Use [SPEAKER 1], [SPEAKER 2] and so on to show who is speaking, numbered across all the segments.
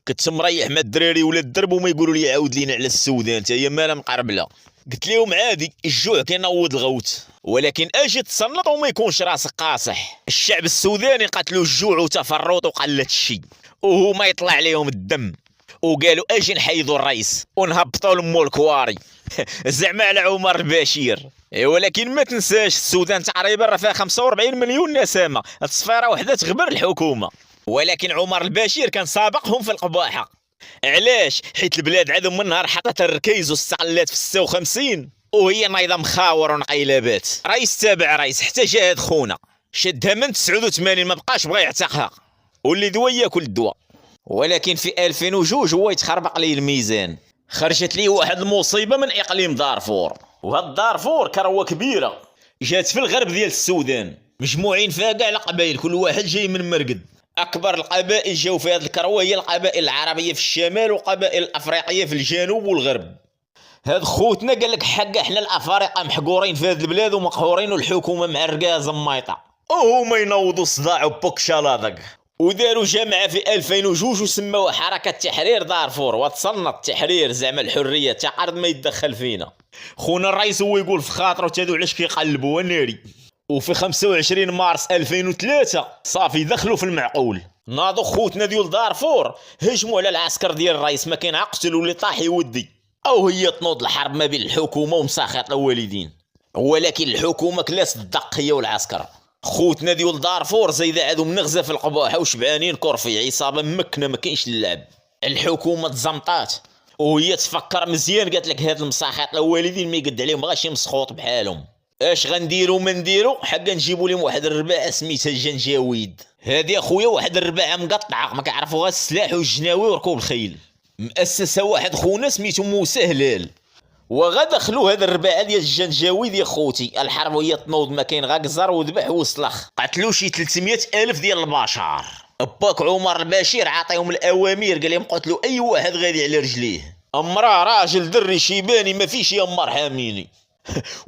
[SPEAKER 1] كنت مريح مع الدراري ولا الدرب وما يقولوا لي عاود لينا على السودان تا هي مالها مقربله. قلت لهم عادي، الجوع كينوض الغوت، ولكن اجي تصنت وما يكونش راسك قاصح. الشعب السوداني قتلوا الجوع وتفرط وقله الشي، وهما يطلع عليهم الدم، وقالوا اجي نحيدوا الرئيس ونهبطوا لمو الكواري. زعما على عمر البشير. ولكن ما تنساش السودان تقريبا راه فيها 45 مليون نسمه، الصفيره وحده تغبر الحكومه، ولكن عمر البشير كان سابقهم في القباحه. علاش؟ حيت البلاد عندهم من نهار حطت الركيز واستقلت في 56 وهي نظام خاور ونقيلابات. رئيس تابع رئيس حتى جا هاد خونا شدها من 89 ما بقاش بغا يعتقها، واللي دوا ياكل الدواء. ولكن في 2002 هو يتخربق ليه الميزان، خرجت ليه واحد المصيبه من اقليم دارفور. وهاد دارفور كروه كبيره جات في الغرب ديال السودان، مجموعين فيها كاع القبائل كل واحد جاي من مرقد. اكبر القبائل جاو في هاد الكروه هي القبائل العربيه في الشمال وقبائل الافريقيه في الجنوب والغرب. هاد خوتنا قال لك حق احنا الافارقه محقورين في هاد البلاد ومقهورين والحكومه معرقه زميطه، وهما ينوضوا الصداع وبوكشالادق. وداروا جماعه في 2002 وسموها حركه تحرير دارفور، وتصنت التحرير زعما الحريه تعرض ما يتدخل فينا. خونا الرئيس هو يقول في خاطره تادو علاش كيقلبوا ناري. وفي 25 مارس 2003 صافي دخلوا في المعقول، ناضوا خوتنا ديال دارفور هجموا على العسكر ديال الرئيس، ما كاين عقتل واللي طاح يودي، او هي تنوض الحرب ما بين الحكومه ومساخط الوالدين. ولكن الحكومه كلاس الدق هي والعسكر. خوتنا ديال دارفور زايده عندهم نغزه في القباحه وشبعانين كرفي، عصابه ممكنه ما كاينش اللعب. الحكومه تزمطات وهي تفكر مزيان، قالت لك هاد المساخط الوالدين ما يقد عليهم غاشي مسخوط بحالهم. اش غنديروا ما نديروا حقا نجيبوا لهم واحد الرباعه سميتها الجنجاويد. هادي اخويا واحد الرباعه مقطعه ما كيعرفوا غير السلاح والجناوي وركوب الخيل، مؤسسه واحد خونا سميتو موسى هلال. وغدخلوا هاد الرباعه ديال الجنجاويد يا خوتي، الحرب وهي تنوض ما كاين غا قزر وذبح وسلخ، قتلوا شي 300 الف ديال البشر. باك عمر البشير عاطيهم الاوامر، قال لهم قتلوا اي واحد غادي على رجليه، امراه راجل دري شيباني ما فيش يا مار حاميني.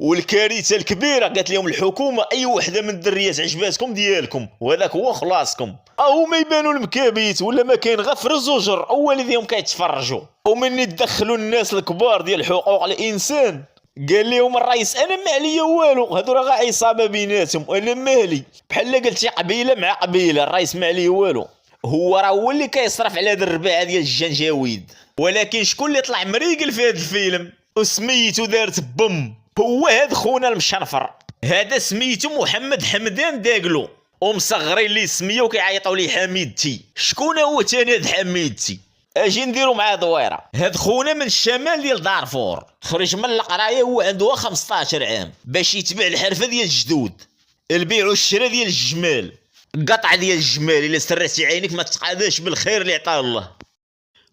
[SPEAKER 1] والكارثه الكبيره قالت لهم الحكومه اي وحده من الدريات عجباتكم ديالكم وهذاك هو خلاصكم، او ما يبانوا المكابيت ولا ما كاين غير فرز وجر والديهم كيتفرجوا. ومن يدخلوا الناس الكبار ديال حقوق الانسان قال لهم الرئيس انا ما عليا والو، هادو راه غير عصابه بيناتهم انا مالي، بحال قلتي قبيله مع قبيله، الرئيس ما عليه والو. هو راه هو اللي كيصرف على هاد الرباعه ديال الجنجاويد. ولكن شكون اللي طلع مريقل في هاد الفيلم وسميتو دارت بوم؟ هو هاد خونا المشنفر، هذا سميتو محمد حمدان داقلو، ومصغرين لي سميه وكيعيطوا لي حميدتي. شكون هو تاني هاد حميدتي؟ اجي نديرو معاه دويره. هاد خونا من الشمال ديال دارفور، خرج من القرايه هو عنده 15 عام باش يتبع الحرفه ديال الجدود، البيع والشراء ديال الجمال، قطع ديال الجمال. الا سرتي عينيك ما تقاداش بالخير اللي عطاه الله.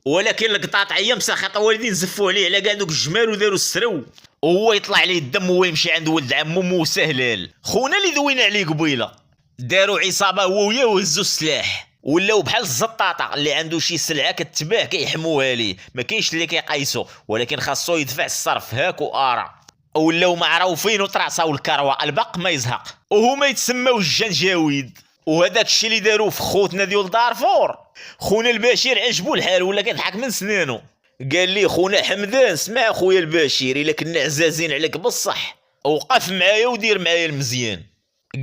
[SPEAKER 1] ولكن القطاطعيه مساخط والدين زفوا عليه على كاع دوك الجمال وداروا السرو، وهو يطلع ليه الدم وهو يمشي عند ولد عمو موسى هلال خونا اللي دوينا عليه قبيله. داروا عصابه هو وياه وهزوا السلاح، ولاو بحال الزطاطه اللي عنده شي سلعه كتباع كيحموها ليه، ما كاينش اللي كيقيسو ولكن خاصو يدفع الصرف هاك وارا. ولاو معروفين وطراساو الكروه البق ما يزهق، وهما يتسموا الجنجاويد. وهذاك الشيء اللي داروه في خوتنا ديال دارفور، خونا البشير عجبو الحال ولا كيضحك من سنانو. قال لي خونا حمدان اسمع خويا البشير، الا كنا عزازين عليك بصح وقف معايا ودير معايا المزيان.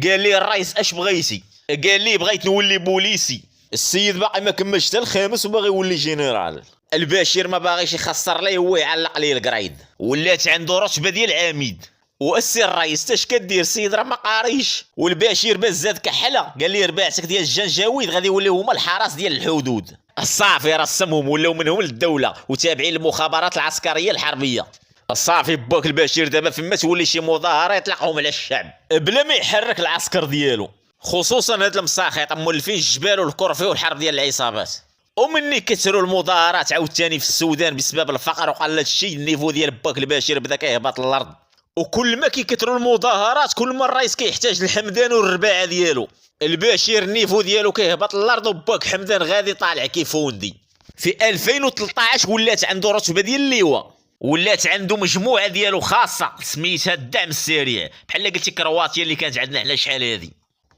[SPEAKER 1] قال لي الرئيس اش بغيتي؟ قال لي بغيت نولي بوليسي. السيد باقي ما كملش حتى الخامس وباغي يولي جنرال. البشير ما باغيش يخسر ليه، هو يعلق ليه القرايد، ولات عنده رتبه ديال عميد. والسي الرئيس اش كدير؟ السيد راه ما قاريش. والبشير باز زاد كحله، قال لي رباعتك ديال الجنجاويد غادي يوليو هما الحراس ديال الحدود. صافي رسمهم ولاو منهم للدوله وتابعين المخابرات العسكريه الحربيه. صافي باك البشير دابا فما تولي شي مظاهره يطلقهم على الشعب بلا ما يحرك العسكر ديالو، خصوصا هاد المساخيط مولفين الجبال والكرفي والحرب ديال العصابات. ومني كثروا المظاهرات عاوتاني في السودان بسبب الفقر وقلة الشيء، النيفو ديال باك البشير بدا كيهبط للارض. وكل ما كيكثروا المظاهرات كل ما الرئيس كيحتاج الحمدان والرباعه ديالو. البشير النيفو ديالو كيهبط للارض وباك حمدان غادي طالع كيفوندي. في 2013 ولات عنده رتبه ديال اللواء، ولات عنده مجموعه ديالو خاصه سميتها الدعم السريع، بحال قلتي كرواتيا اللي كانت عندنا حنا شحال هادي.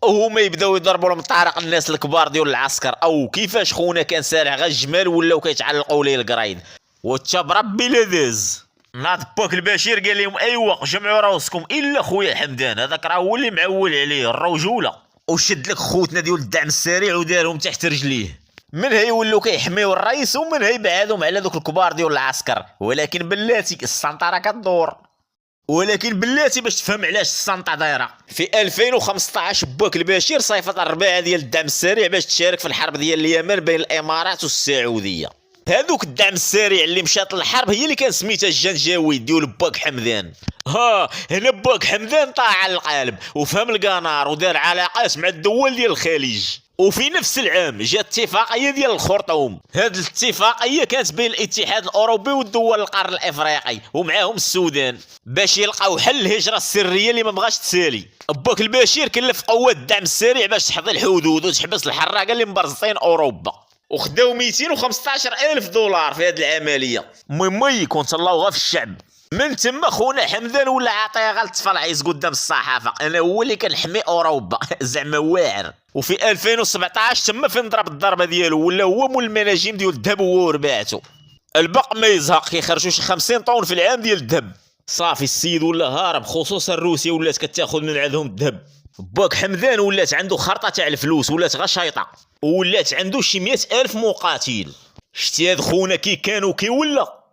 [SPEAKER 1] وهما يبداو يضربوا لهم طارق الناس الكبار ديال العسكر، او كيفاش خونا كان سارع غير الجمال ولاو كيتعلقوا ليه القرايد. وتا بربي لا داز ناض باك البشير قال لهم ايوا جمعوا راسكم الا خويا حمدان، هذاك راه هو اللي معول عليه الرجوله، وشد لك خوتنا ديال الدعم السريع ودارهم تحت رجليه. منها يولوا كيحميو الرئيس ومنها يبعدهم على دوك الكبار ديال العسكر. ولكن بلاتي السنطره كدور، ولكن بلاتي باش تفهم علاش السنطه دايره. في 2015 باك البشير صيفط 4 ديال الدعم السريع باش تشارك في الحرب ديال اليمن بين الامارات والسعوديه. هذوك الدعم السريع اللي مشات للحرب هي اللي كان سميتها الجنجاويد ديال باك حمدان. هنا باك حمدان طاع على القالب وفهم القنار ودار علاقات مع الدول ديال الخليج. وفي نفس العام جات اتفاقيه ديال الخرطوم. هذه الاتفاقيه كانت بين الاتحاد الاوروبي والدول القرن الافريقي ومعاهم السودان باش يلقاو حل الهجره السريه اللي ما بغاش تسالي. باك البشير كلف قوات الدعم السريع باش تحفظ الحدود وتحبس الحراقه اللي مبرزطين اوروبا، وخداو 215 ألف دولار في هذه العمليه. المهم كنت الله غا في الشعب. من تما خونا حمدان ولا عاطيه غير التفلعيز قدام الصحافه، انا هو اللي كنحمي اوروبا زعما واعر. وفي 2017 تما فين ضرب الضربه ديالو ولا هو مول المناجم ديال الذهب هو ورباعته. البق ما يزهق، كيخرجوا شي 50 طن في العام ديال الذهب. صافي السيد ولا هارب، خصوصا روسيا ولات كتاخذ من عندهم الذهب. باك حمدان ولات عنده خرطه تاع الفلوس، ولات غا شيطه، ولات عنده شي 100,000 مقاتل. شتي هاد خونا كي كان وكي ولا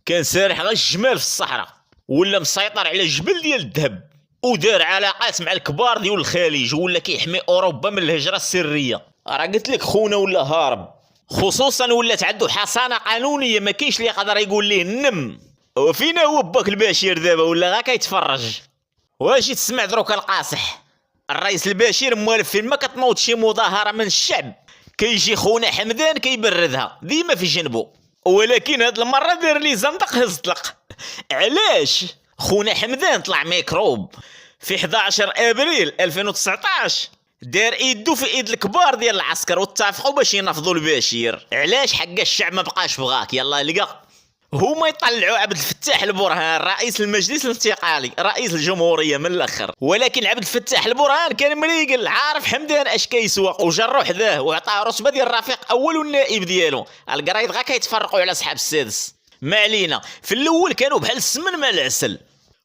[SPEAKER 1] كان سارح غير الجمال في الصحراء، ولا مسيطر على الجبل ديال الذهب، ودار علاقات مع الكبار ديال الخليج، ولا كيحمي اوروبا من الهجره السريه. راه قلت لك خونا ولا هارب، خصوصا ولات عنده حصانه قانونيه ما كاينش اللي يقدر يقول ليه نم. وفينا هو باك البشير دابا ولا غا كيتفرج. واش تسمع دروك القاصح الرئيس البشير موالف فين ما كتنوض شي مظاهره من الشعب كيجي خونا حمدان كيبردها ديما في جنبه. ولكن هاد المره دار لي زندق هزطلق. علاش؟ خونا حمدان طلع ميكروب في 11 ابريل 2019 دار ايدو في ايد الكبار ديال العسكر واتفقوا باش ينفضوا البشير. علاش؟ حق الشعب ما بقاش بغاك يلا لقى. هما يطلعوا عبد الفتاح البرهان رئيس المجلس الانتقالي رئيس الجمهوريه من الاخر. ولكن عبد الفتاح البرهان كان مريقل عارف حمدان اش كيسوق وجرو حداه وعطاه رتبه ديال الرفيق اول والنائب ديالو. القرايد غا كيتفرقوا على صحاب السادس. ما علينا، في الاول كانوا بحال السمن مع العسل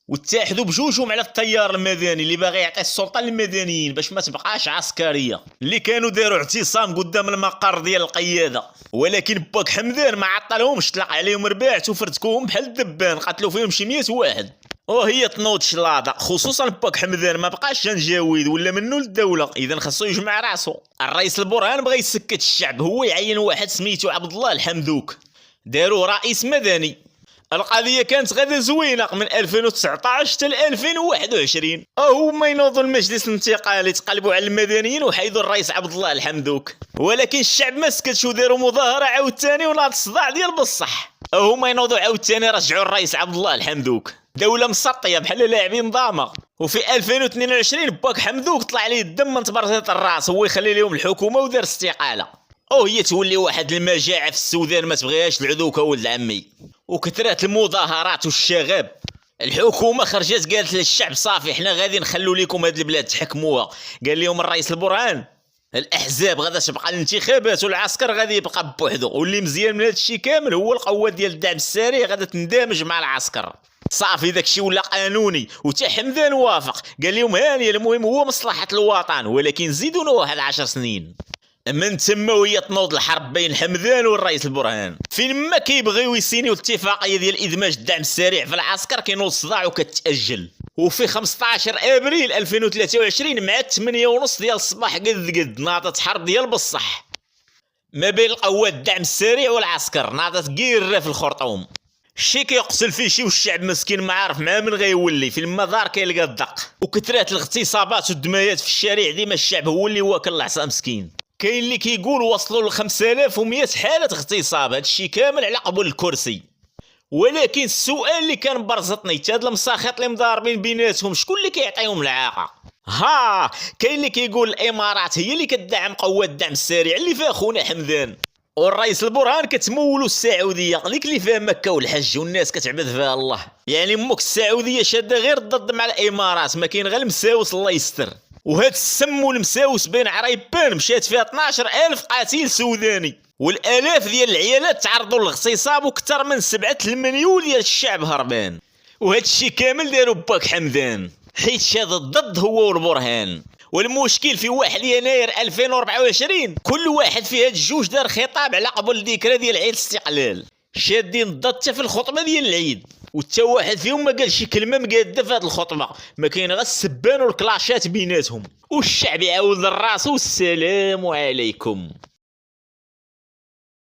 [SPEAKER 1] واتحدوا بجوجهم على التيار المدني اللي باغي يعطي السلطه للمدنيين باش ما تبقاش عسكريه، اللي كانوا داروا اعتصام قدام المقر ديال القياده. ولكن باك حمدان ما عطلهمش، طلق عليهم رباعت وفرتكوهم بحال الدبان، قتلوا فيهم شي 100 واحد. وهي تنوض شلاضه، خصوصا باك حمدان ما بقاش جنجاويد ولا منه للدوله، اذا خاصو يجمع راسو. الرئيس البرهان بغى يسكت الشعب، هو يعين واحد سميتو عبد الله الحمدوك داروه رئيس مدني. القضيه كانت غدا زوينه من 2019 حتى 2021. هما ينوضوا المجلس الانتقالي تقلبوا على المدنيين وحيدوا الرئيس عبد الله الحمدوك. ولكن الشعب ما سكتش وداروا مظاهره عاوتاني وناض الصداع ديال بصح. هما ينوضوا عاوتاني رجعوا الرئيس عبد الله الحمدوك. دوله مسطيه بحال لاعبين ضامه. وفي 2022 باك حمدوك طلع ليه الدم من تبرزيط الراس، هو يخلي لهم الحكومه ودار استقاله. هي تولي واحد المجاعه في السودان ما تبغيهاش العذوكه ولد عمي، وكثرات المظاهرات والشغب. الحكومه خرجت قالت للشعب صافي حنا غادي نخلو لكم هاد البلاد تحكموها. قال لهم الرئيس البرهان الاحزاب غادا تبقى الانتخابات والعسكر غادي يبقى بوحدو، واللي مزيان من هادشي كامل هو القوات ديال الدعم السريع غادا تندمج مع العسكر. صافي داكشي ولا قانوني، وتا حمدان وافق قال لهم هاني المهم هو مصلحه الوطن، ولكن زيدونا واحد 10 سنين. من تما وهي تنوض الحرب بين حمدان والرئيس البرهان. فين ما كيبغيو يسينيو الاتفاقيه ديال ادماج الدعم السريع في العسكر كينوض الصداع وكتاجل. وفي 15 ابريل 2023 مع 8:30 ديال الصباح قد ناضت حرب ديال بصح ما بين القوات الدعم السريع والعسكر. ناضت قيره في الخرطوم، شي كيقتل فيه شي والشعب مسكين ما عارف مع من غيولي. في المدار كيلقى الدق وكثرات الاغتصابات والدمايات في الشارع، ديما الشعب هو اللي واكل العصا مسكين. كاين اللي كيقول وصلوا ل 5100 حاله اغتصاب، هادشي كامل على قبول الكرسي. ولكن السؤال اللي كان برزطني هاد المساخط اللي مضاربين بيناتهم شكون اللي كيعطيهم العاقه؟ كاين اللي كيقول الامارات هي اللي كتدعم قوات الدعم السريع اللي فيها خونا حمدان، والرئيس البرهان كتمولوا السعوديه اللي فيها مكه والحج والناس كتعبد فيها الله. يعني امك السعوديه شاده غير ضد مع الامارات، ما كاين غير المساوس الله يستر. وهاد السم والمساوس بين عريبان مشات فيها 12,000 قتيل سوداني، والالاف ديال العيالات تعرضوا للاغتصاب، وكثر من 7 المليون ديال الشعب هربان. وهاد الشيء كامل داروا باك حمدان، حيت شاد الضد هو والبرهان. والمشكل في 1 يناير 2024 كل واحد في هاد الجوج دار خطاب على قبل الذكرى ديال عيد الاستقلال، شادين الضد حتى في الخطبه ديال العيد، وتا واحد فيهم ما قال شي كلمه مقاده في هاد الخطبه، ما كاين غير السبان والكلاشات بيناتهم، والشعب يعاود لراسو السلام عليكم.